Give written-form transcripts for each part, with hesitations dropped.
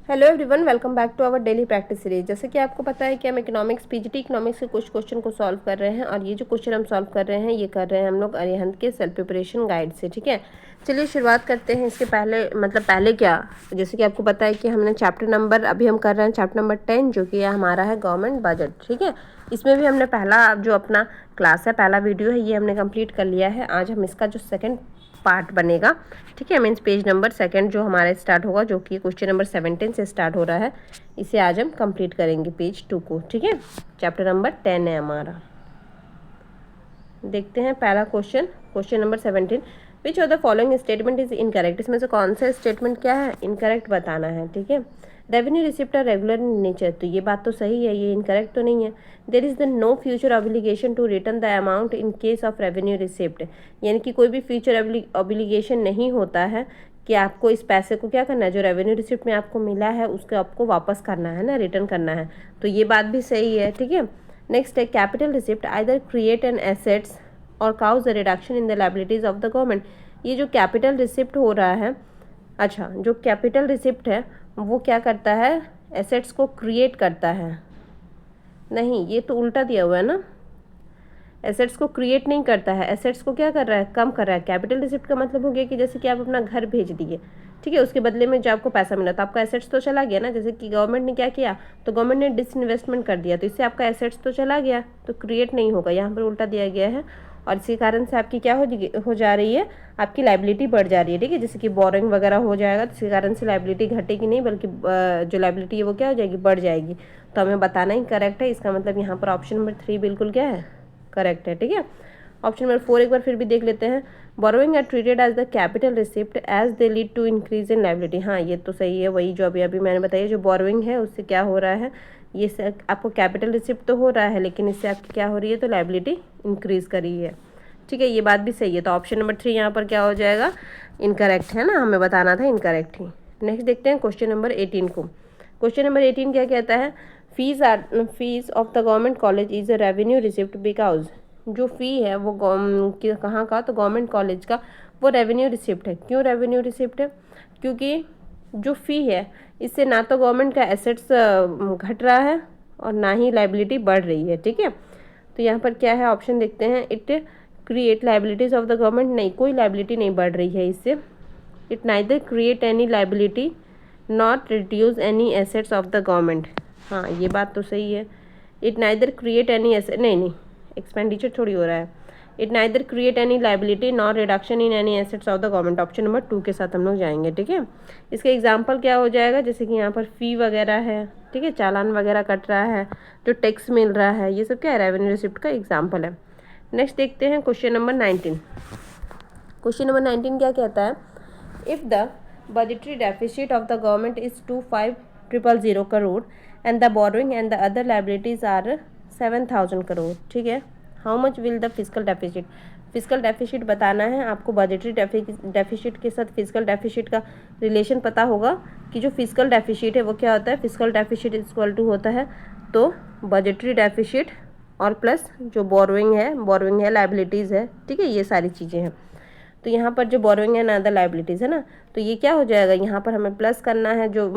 Hello everyone, welcome back to our daily practice series. जैसे कि आपको पता है कि हम इकोनॉमिक्स पीजीटी इकोनॉमिक्स के कुछ क्वेश्चन को सॉल्व कर रहे हैं और ये जो क्वेश्चन हम सॉल्व कर रहे हैं ये कर रहे हैं हम लोग अरिहंत के सेल्फ प्रिपरेशन गाइड से। ठीक है, चलिए शुरुआत करते हैं। इसके पहले क्या, जैसे कि आपको पता है कि हमने चैप्टर नंबर अभी हम कर रहे हैं चैप्टर नंबर 10 जो कि हमारा है गवर्नमेंट बजट। ठीक है, इसमें भी हमने पहला जो अपना क्लास है, पहला वीडियो है, ये हमने कंप्लीट कर लिया है। आज हम इसका जो सेकंड पार्ट बनेगा, ठीक है, मीन्स पेज नंबर सेकंड जो हमारा स्टार्ट होगा, जो कि क्वेश्चन नंबर 17 से स्टार्ट हो रहा है, इसे आज हम कंप्लीट करेंगे पेज 2 को। ठीक है, चैप्टर नंबर 10 है हमारा। देखते हैं पहला question, question number 17। Which of the following statement is incorrect? इसमें से कौन सा स्टेटमेंट क्या है, इनकरेक्ट बताना है। ठीक है, revenue receipt are regular in nature, तो ये बात तो सही है, ये इनकरेक्ट तो नहीं है। There is the no future obligation to return the amount in case of revenue receipt, यानी कि कोई भी फ्यूचर ऑब्लिगेशन नहीं होता है कि आपको इस पैसे को क्या करना है, जो रेवेन्यू रिसिप्ट में आपको मिला है उसको आपको वापस करना है ना, रिटर्न करना है, तो ये बात भी सही है। ठीक है, नेक्स्ट है capital receipt either create an assets और cause the reduction in the liabilities of the government. ये जो कैपिटल रिसिप्ट हो रहा है, अच्छा, जो कैपिटल रिसिप्ट है वो क्या करता है, एसेट्स को क्रिएट करता है। नहीं, ये तो उल्टा दिया हुआ है ना, एसेट्स को क्रिएट नहीं करता है, एसेट्स को क्या कर रहा है, कम कर रहा है। कैपिटल रिसिप्ट का मतलब हो गया कि जैसे कि आप अपना घर भेज दिए, ठीक है, उसके बदले में जो आपको पैसा मिला तो आपका एसेट्स तो चला गया ना। जैसे कि गवर्नमेंट ने क्या किया, तो गवर्नमेंट ने डिसइन्वेस्टमेंट कर दिया, तो इससे आपका एसेट्स तो चला गया, तो क्रिएट नहीं होगा, यहाँ पर उल्टा दिया गया है। और इसी कारण से आपकी क्या हो जा रही है, आपकी लायबिलिटी बढ़ जा रही है। ठीक है, जैसे कि बोरिंग वगैरह हो जाएगा तो इसी कारण से लायबिलिटी घटेगी नहीं, बल्कि जो लायबिलिटी है वो क्या हो जाएगी, बढ़ जाएगी। तो हमें बताना ही करेक्ट है, इसका मतलब यहाँ पर ऑप्शन नंबर 3 बिल्कुल क्या है, करेक्ट है। ठीक है, ऑप्शन नंबर 4 एक बार फिर भी देख लेते हैं। Borrowing are treated as the capital receipt as they lead to increase in liability. हाँ, ये तो सही है, वही जो अभी मैंने बताया, जो बोरोइंग है उससे क्या हो रहा है, ये आपको कैपिटल रिसिप्ट तो हो रहा है लेकिन इससे आपकी क्या हो रही है, तो लायबिलिटी इंक्रीज कर रही है। ठीक है, ये बात भी सही है, तो ऑप्शन नंबर 3 यहाँ पर क्या हो जाएगा, इनकरेक्ट है ना, हमें बताना था इनकरेक्ट ही। नेक्स्ट देखते हैं क्वेश्चन नंबर 18 को। क्वेश्चन नंबर 18 क्या कहता है, fees of the government college is a revenue receipt because, जो फ़ी है वो कहाँ का, तो गवर्नमेंट कॉलेज का, वो रेवेन्यू रिसिप्ट है। क्यों रेवेन्यू रिसिप्ट है, क्योंकि जो फ़ी है इससे ना तो गवर्नमेंट का एसेट्स घट रहा है और ना ही लायबिलिटी बढ़ रही है। ठीक है, तो यहाँ पर क्या है, ऑप्शन देखते हैं। It create liabilities of the government, नहीं, कोई लायबिलिटी नहीं बढ़ रही है इससे। It neither create any liability not reduce any assets of the government, हाँ ये बात तो सही है। It neither create any asset, नहीं, एक्सपेंडिचर थोड़ी हो रहा है। It neither create any liability nor reduction in any assets of the government, option number 2 के साथ हम लोग जाएंगे। ठीक है, इसका एग्जांपल क्या हो जाएगा, जैसे कि यहाँ पर फ़ी वगैरह है, ठीक है, चालान वगैरह कट रहा है, जो टैक्स मिल रहा है, ये सब क्या है, रेवेन्यू रिसिप्ट का एग्जाम्पल है। नेक्स्ट देखते हैं क्वेश्चन नंबर 19। क्वेश्चन नंबर 19 क्या कहता है, if the budgetary deficit of the government is 25,000 crore and the borrowing and the other liabilities are 7,000 crore, ठीक है, how much will the fiscal deficit, fiscal deficit बताना है आपको। बजटरी डेफिसिट के साथ फिजिकल डेफिसिट का रिलेशन पता होगा कि जो फिजिकल डेफिसिट है वो क्या होता है, फिजिकल डेफिसिट इक्वल टू होता है तो बजटरी डेफिसिट और प्लस जो बोरोइंग है, लायबिलिटीज़ है, ठीक है, ये सारी चीज़ें हैं। तो यहाँ पर जो बोरोइंग है ना, अदर लायबिलिटीज़ है ना, तो ये क्या हो जाएगा, यहाँ पर हमें प्लस करना है जो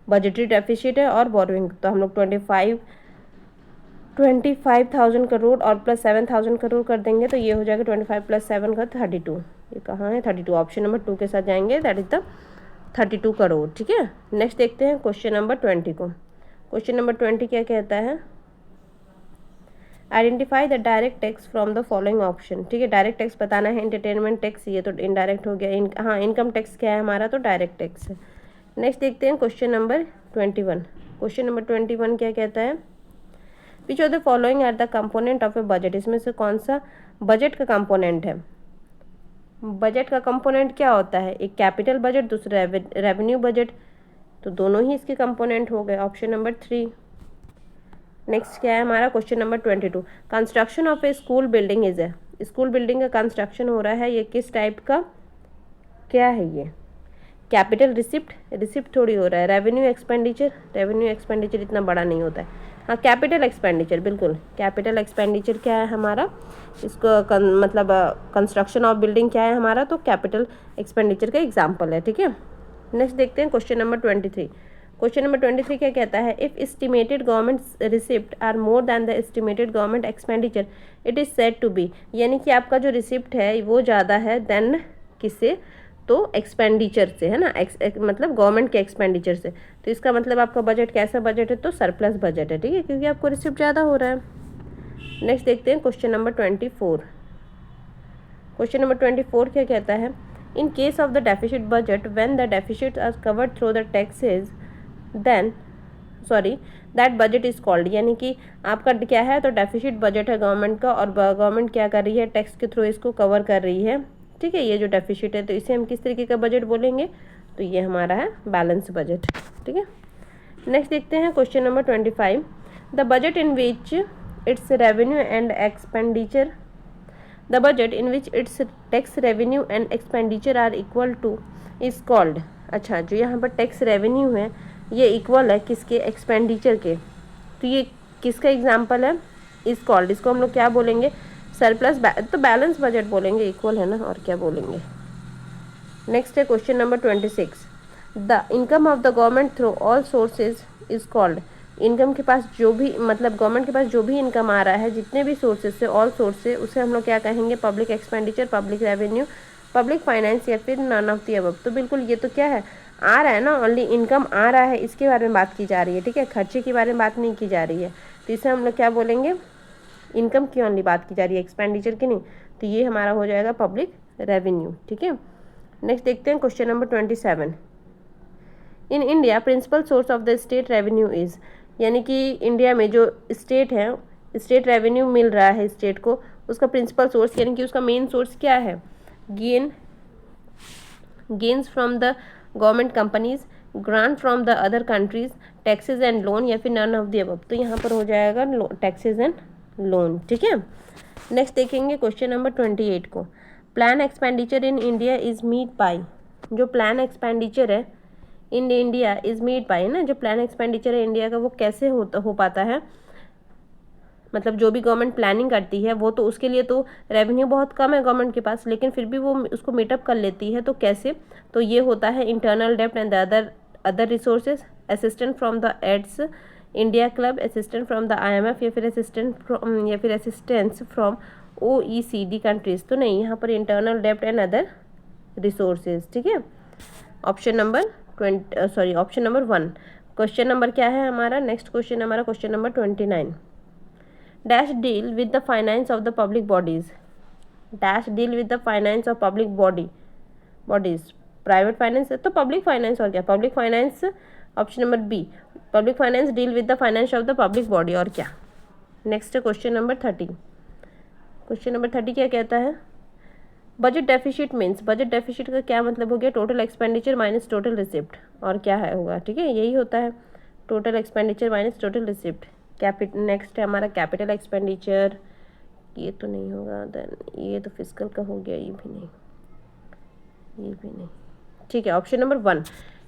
बजटरी डेफिसिट है और बोरोइंग, तो हम लोग 25,000 करोड़ और प्लस 7,000 करोड़ कर देंगे, तो ये हो जाएगा 25 प्लस 7 का 32। ये कहाँ है, 32, ऑप्शन नंबर 2 के साथ जाएंगे, दैट इज द 32 करोड़। ठीक है, नेक्स्ट देखते हैं क्वेश्चन नंबर 20 को। क्वेश्चन नंबर 20 क्या कहता है, identify the direct tax from the following option. ठीक है, डायरेक्ट टैक्स बताना है, एंटरटेनमेंट टैक्स ये तो इनडायरेक्ट हो गया, हाँ इनकम टैक्स क्या है हमारा, तो डायरेक्ट टैक्स है। नेक्स्ट देखते हैं क्वेश्चन नंबर 21। क्वेश्चन नंबर 21 क्या कहता है, which of the following are the component of a budget, इसमें से कौन सा बजट का कंपोनेंट है। बजट का कंपोनेंट क्या होता है, एक कैपिटल बजट, दूसरा रेवेन्यू बजट, तो दोनों ही इसके कंपोनेंट हो गए, ऑप्शन नंबर 3। नेक्स्ट क्या है हमारा, question number 22, construction of A school building is है, स्कूल बिल्डिंग का कंस्ट्रक्शन हो रहा है, ये किस टाइप का क्या है, ये कैपिटल रिसिप्ट थोड़ी हो रहा है, रेवेन्यू एक्सपेंडिचर इतना बड़ा नहीं होता है, हाँ कैपिटल एक्सपेंडिचर, बिल्कुल कैपिटल एक्सपेंडिचर क्या है हमारा, इसको मतलब कंस्ट्रक्शन ऑफ बिल्डिंग क्या है हमारा, तो कैपिटल एक्सपेंडिचर का एग्जाम्पल है। ठीक है, नेक्स्ट देखते हैं क्वेश्चन नंबर 23। क्वेश्चन नंबर 23 क्या कहता है, if estimated government receipt are more than the estimated government expenditure it is said to be, यानी कि आपका जो रिसिप्ट है वो ज़्यादा है देन किससे, तो एक्सपेंडिचर से, है ना, मतलब गवर्नमेंट के एक्सपेंडिचर से, तो इसका मतलब आपका बजट कैसा बजट है, तो सरप्लस बजट है, ठीक है, क्योंकि आपको रिसिप्ट ज़्यादा हो रहा है। नेक्स्ट देखते हैं क्वेश्चन नंबर 24। क्वेश्चन नंबर 24 क्या कहता है, in case of the deficit budget when the deficit are covered through the taxes then that budget is called, यानी कि आपका क्या है, तो डेफिसिट बजट है गवर्नमेंट का, और गवर्नमेंट क्या कर रही है, टैक्स के थ्रू इसको कवर कर रही है, ठीक है, ये जो डेफिसिट है, तो इसे हम किस तरीके का बजट बोलेंगे, तो ये हमारा है बैलेंस बजट, ठीक है। नेक्स्ट देखते हैं question number 25, the budget in which its revenue and expenditure, the budget in which its tax revenue and expenditure are equal to is called, अच्छा जो यहाँ पर टैक्स रेवेन्यू है ये इक्वल है किसके, एक्सपेंडिचर के, तो ये किसका एग्जाम्पल है, इज कॉल्ड, इसको हम लोग क्या बोलेंगे, सरप्लस, तो बैलेंस बजट बोलेंगे, इक्वल है ना, और क्या बोलेंगे। नेक्स्ट है question number 26, the income of the government through all sources is called, income के पास जो भी, मतलब गवर्नमेंट के पास जो भी इनकम आ रहा है जितने भी सोर्सेज से, ऑल सोर्स से, उसे हम लोग क्या कहेंगे, public expenditure, public revenue, public finance, या फिर नन ऑफ द अबव। तो बिल्कुल ये तो क्या है, आ रहा है ना, ओनली इनकम आ रहा है, इसके बारे में बात की जा रही है, ठीक है, खर्चे के बारे में बात नहीं की जा रही है, तो इसे हम लोग क्या बोलेंगे, इनकम की ओनली बात की जा रही है, एक्सपेंडिचर की नहीं, तो ये हमारा हो जाएगा पब्लिक रेवेन्यू, ठीक है। नेक्स्ट देखते हैं question number 27, in India principal source of the state revenue is, यानी कि इंडिया में जो स्टेट है, स्टेट रेवेन्यू मिल रहा है स्टेट को, उसका प्रिंसिपल सोर्स यानी कि उसका मेन सोर्स क्या है, gains from the government companies, grant from the other countries, taxes and loan, या फिर नन ऑफ द अबव, तो यहाँ पर हो जाएगा टैक्सेज एंड लोन, ठीक है। नेक्स्ट देखेंगे क्वेश्चन नंबर 28 को, plan expenditure in India is meet by, जो प्लान एक्सपेंडिचर है in India is meet by, ना, जो प्लान एक्सपेंडिचर है इंडिया का वो कैसे हो पाता है, मतलब जो भी गवर्नमेंट प्लानिंग करती है वो, तो उसके लिए तो रेवेन्यू बहुत कम है गवर्नमेंट के पास, लेकिन फिर भी वो उसको मीटअप कर लेती है, तो कैसे, तो ये होता है इंटरनल डेप्ट and other resources, assistant from the aids India club, assistant from the IMF, या फिर असिस्टेंस फ्रॉम OECD कंट्रीज, तो नहीं, यहाँ पर इंटरनल डेप्ट एंड अदर रिसोर्सेज, ठीक है। Option number 1। क्वेश्चन नंबर क्या है हमारा, नेक्स्ट क्वेश्चन हमारा question number 29, dash deal with the finance of the public bodies, dash deal with the finance of public bodies, private finance है तो public finance, और क्या, public finance, option number B, public finance deal with the finance of the public body, और क्या। Next question number 30, question number 30 क्या कहता है, budget deficit means, budget deficit का क्या मतलब हो गया, total expenditure minus total receipt, और क्या है होगा, ठीक है, यही होता है, total expenditure minus total receipt. Next है हमारा कैपिटल एक्सपेंडिचर, ये तो नहीं होगा, देन ये तो फिजिकल का हो गया, ये भी नहीं, ठीक है, ऑप्शन नंबर 1।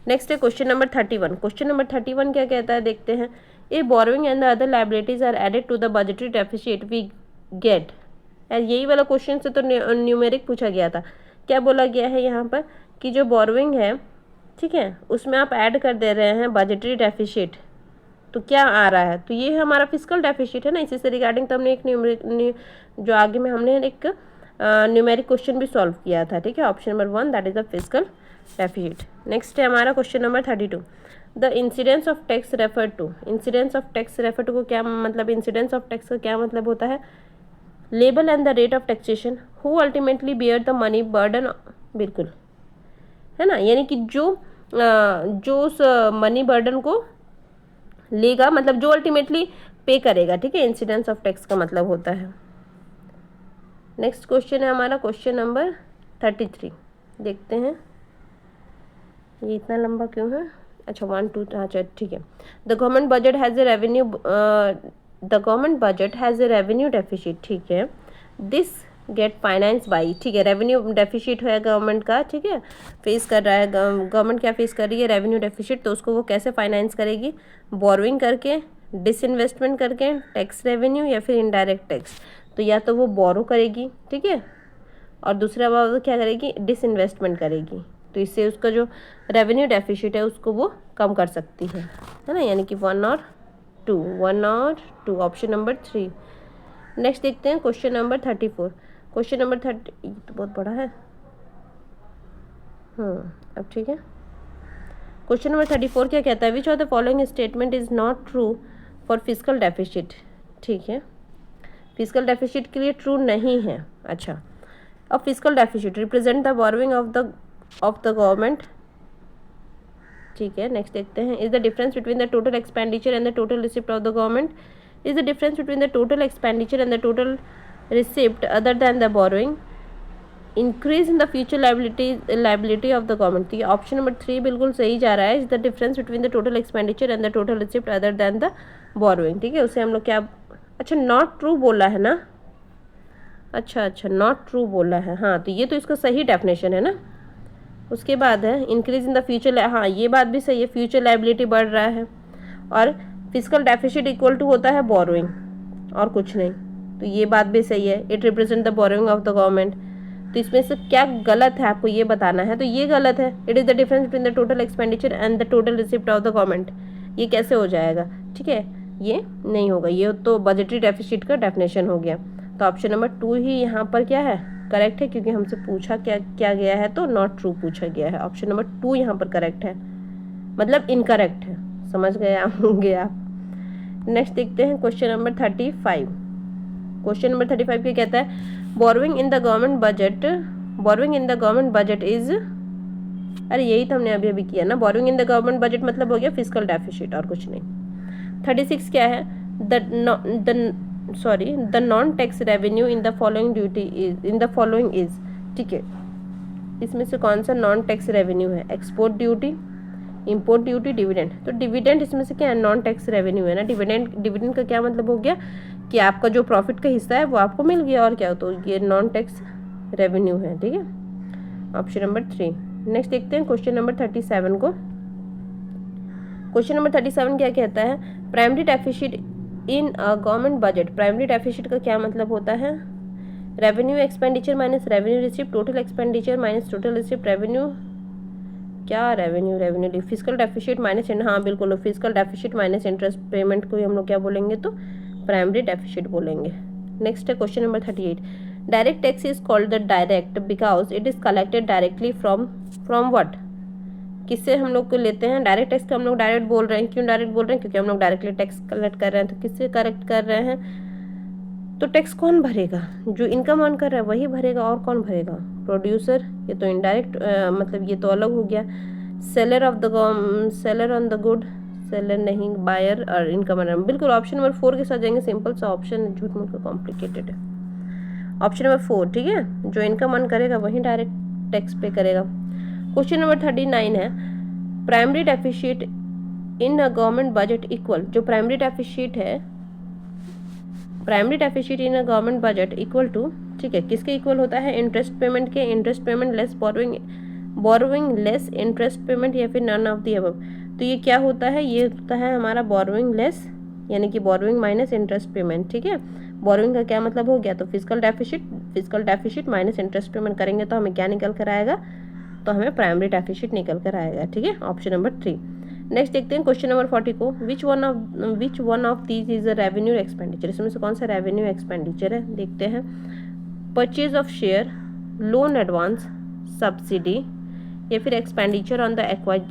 नेक्स्ट है क्वेश्चन नंबर 31, क्वेश्चन नंबर 31 क्या कहता है, देखते हैं, a borrowing and the other liabilities are added to the budgetary deficit we get, यही वाला क्वेश्चन से तो न्यूमेरिक पूछा गया था, क्या बोला गया है यहाँ पर कि जो बोरोइंग है, ठीक है, उसमें आप ऐड कर दे रहे हैं बजटरी डेफिसिट, तो क्या आ रहा है, तो ये हमारा फिजिकल डेफिसिट है ना, इसी से रिगार्डिंग तो हमने एक जो आगे में हमने एक न्यूमेरिक क्वेश्चन भी सॉल्व किया था, ठीक है, option number 1 that is the fiscal deficit. Next है हमारा question number 32, the incidence of tax refer to, incidence of tax refer to को क्या मतलब, इंसिडेंस ऑफ टैक्स का क्या मतलब होता है, label and the rate of taxation, who ultimately bear the money burden, बिल्कुल है ना, यानी कि जो उस मनी बर्डन को लेगा, मतलब जो अल्टीमेटली पे करेगा, ठीक है, इंसिडेंस ऑफ टैक्स का मतलब होता है। नेक्स्ट क्वेश्चन है हमारा क्वेश्चन नंबर 33, देखते हैं ये इतना लंबा क्यों है, अच्छा 1 2, अच्छा ठीक है, the government budget has a revenue deficit, ठीक है, दिस गेट फाइनेंस बाई, ठीक है, रेवेन्यू डेफिसिट है गवर्नमेंट का, ठीक है, फेस कर रहा है गवर्नमेंट, क्या फेस कर रही है, रेवेन्यू डेफिसिट, तो उसको वो कैसे फाइनेंस करेगी, बोरोइंग करके, डिसइन्वेस्टमेंट करके, टैक्स रेवेन्यू, या फिर इनडायरेक्ट टैक्स, तो या तो वो बोरो करेगी, ठीक है, और दूसरा वो क्या करेगी, डिसइन्वेस्टमेंट करेगी, तो इससे उसका जो रेवेन्यू डेफिसिट है उसको वो कम कर सकती है ना, यानी कि 1 और 2 ऑप्शन नंबर 3। नेक्स्ट देखते हैं क्वेश्चन नंबर 34। क्वेश्चन नंबर 30 ये तो बहुत बड़ा है, अब ठीक है। क्वेश्चन नंबर 34 क्या कहता है, which of the following statement is not true for physical deficit. ठीक है, फिजिकल डेफिसिट के लिए ट्रू नहीं है। अच्छा, अब physical deficit represent the borrowing of the government. ठीक है, नेक्स्ट देखते हैं, is the difference between the total expenditure and the total receipt of the government. Is the difference between the total expenditure and the total receipt other than the borrowing increase in the future liability of the government. तो ये option number 3 बिल्कुल सही जा रहा है। Is the difference between the total expenditure and the total receipt other than the borrowing. ठीक है, उसे हम लोग क्या, अच्छा नॉट ट्रू बोला है ना, अच्छा नॉट ट्रू बोला है, हाँ तो ये तो इसका सही डेफिनेशन है ना। उसके बाद है इंक्रीज इन द फ्यूचर, हाँ ये बात भी सही है, फ्यूचर लाइबिलिटी बढ़ रहा है और फिजिकल डेफिसिट इक्वल टू होता है बोरोइंग और कुछ नहीं, तो ये बात भी सही है। It represent the borrowing of the government. तो इसमें से क्या गलत है आपको ये बताना है, तो ये गलत है। It is the difference between the total expenditure and the total receipt of the government. ये कैसे हो जाएगा, ठीक है, ये नहीं होगा, ये तो बजटरी डेफिसिट का डेफिनेशन हो गया। तो ऑप्शन नंबर 2 ही यहाँ पर क्या है, करेक्ट है, क्योंकि हमसे पूछा क्या गया है, तो नॉट ट्रू पूछा गया है। ऑप्शन नंबर 2 यहाँ पर करेक्ट है, मतलब इनकरेक्ट है, समझ गए होंगे आप। नेक्स्ट देखते हैं क्वेश्चन नंबर 35। क्वेश्चन नंबर 35 क्या कहता है, borrowing in the government budget is, अरे यही तो हमने अभी किया ना, borrowing in the government budget मतलब हो गया फिजिकल डेफिसिट और कुछ नहीं। 36 क्या है, the non tax revenue in the following is, ठीक है, इसमें से कौन सा नॉन टैक्स रेवेन्यू है, export duty, import duty, dividend. तो डिविडेंड इसमें से क्या है, नॉन टैक्स रेवेन्यू है ना। डिविडेंड का क्या मतलब हो गया कि आपका जो प्रॉफिट का हिस्सा है वो आपको मिल गया, और क्या, तो ये नॉन टैक्स रेवेन्यू है। ठीक है, ऑप्शन नंबर 3। नेक्स्ट देखते हैं क्वेश्चन नंबर 37 को। क्वेश्चन नंबर 37 क्या कहता है, primary deficit in government budget. Primary deficit का क्या मतलब होता है, revenue expenditure minus revenue receipt, total expenditure minus total receipt, revenue physical deficit minus, हाँ बिल्कुल, physical deficit minus interest payment को ही हम लोग क्या बोलेंगे, तो प्राइमरी डेफिसिट बोलेंगे। नेक्स्ट है question number 38। Direct tax is called the direct because it is collected directly from what, किससे हम लोग को लेते हैं, डायरेक्ट टैक्स को हम लोग डायरेक्ट बोल रहे हैं। क्यों डायरेक्ट बोल रहे हैं, क्योंकि हम लोग डायरेक्टली टैक्स कलेक्ट कर रहे हैं। तो किससे कलेक्ट कर रहे हैं, तो टैक्स कौन भरेगा, जो इनकम अर्न कर रहा है वही भरेगा, और कौन भरेगा, प्रोड्यूसर। ये तो इनडायरेक्ट मतलब ये तो अलग हो गया। Seller on the good, seller नहीं, बायर और इनकम अर्नर। बिल्कुल ऑप्शन नंबर 4 के साथ जाएंगे, सिंपल सा ऑप्शन, झूठ मूठ का कॉम्प्लिकेटेड है। ऑप्शन नंबर 4, ठीक है, जो इनकम अर्न करेगा वही डायरेक्ट टैक्स पे करेगा। क्वेश्चन नंबर 39 है, primary deficit in a government budget equal, जो primary deficit in a government budget equal to, ठीक है, किसके इक्वल होता है, इंटरेस्ट पेमेंट के, interest payment less borrowing less interest payment, या फिर नन ऑफ द अबव। तो ये क्या होता है, ये होता है हमारा बोरोइंग लेस, यानी कि बोरोइंग माइनस इंटरेस्ट पेमेंट। ठीक है, बोरोइंग का क्या मतलब हो गया, तो physical deficit minus interest payment करेंगे तो हमें क्या निकल कर आएगा, तो हमें प्राइमरी डेफिसिट निकल कर आएगा। ठीक है, ऑप्शन नंबर 3। नेक्स्ट देखते हैं क्वेश्चन नंबर 40 को, which one of these is a revenue expenditure. इसमें से कौन सा रेवेन्यू एक्सपेंडिचर है, देखते हैं। Purchase of share, loan advance, subsidy, या फिर expenditure on the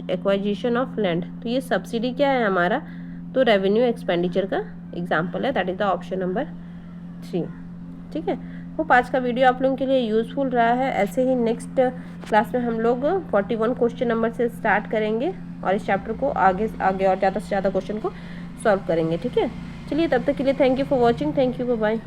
acquisition of land. तो ये सब्सिडी क्या है हमारा, तो रेवेन्यू एक्सपेंडिचर का एग्जाम्पल है, that is the option number 3। ठीक है, वो 5 का वीडियो आप लोगों के लिए यूज़फुल रहा है। ऐसे ही नेक्स्ट क्लास में हम लोग 41 क्वेश्चन नंबर से स्टार्ट करेंगे और इस चैप्टर को आगे और ज़्यादा से ज़्यादा क्वेश्चन को सॉल्व करेंगे। ठीक है, चलिए तब तक के लिए thank you for watching, thank you, bye bye.